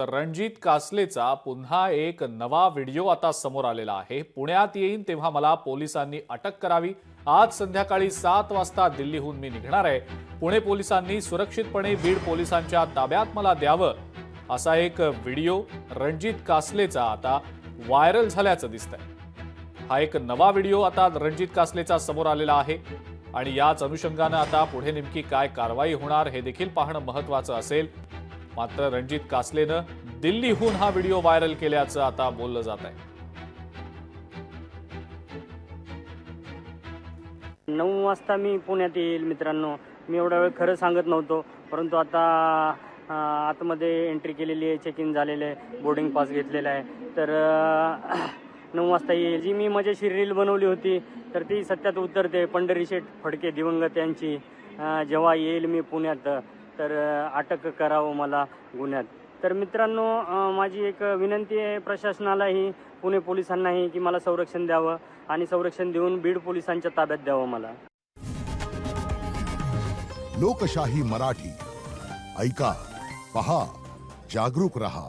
रणजित कासलेचा पुन्हा एक नवा व्हिडिओ आता समोर आलेला आहे। पुण्यात येईन तेव्हा मला पोलिसांनी अटक करावी। आज संध्याकाळी 7 वाजता दिल्लीहून मी निघणार आहे। पुणे पोलिसांनी सुरक्षितपणे बीड पोलिसांच्या ताब्यात मला द्यावं, असा एक व्हिडिओ रणजित कासलेचा आता व्हायरल झाल्याचं दिसतंय। हा एक नवा व्हिडिओ आता रणजित कासलेचा समोर आलेला आहे आणि याच अनुषंगाने आता पुढे नेमकी काय कारवाई होणार हे देखील पाहणं महत्त्वाचं असेल। मात्र रणजित कासलेनं दिल्लीहून हा व्हिडिओ व्हायरल केल्याचं आता बोललं जात आहे। 9 वाजता मी पुण्यात येईल मित्रांनो। मी एवढा वेळ खरं सांगत नव्हतो, परंतु आता आतमध्ये एंट्री केलेली आहे, चेक इन झालेलं आहे, बोर्डिंग पास घेतलेला आहे। तर 9 वाजता येईल। जी मी मजेशीर रील बनवली होती तर ती सत्यात उतरते। पंढरीशेठ फडके दिवंगत यांची जेव्हा येईल मी पुण्यात तर अटक करावं मला गुन्ह्यात। तर मित्रांनो, माझी एक विनंती आहे प्रशासनालाही, पुणे पोलिसांनाही की मला संरक्षण द्यावं आणि संरक्षण देऊन बीड पोलिसांच्या ताब्यात द्यावं मला। लोकशाही मराठी ऐका, पहा, जागरूक रहा।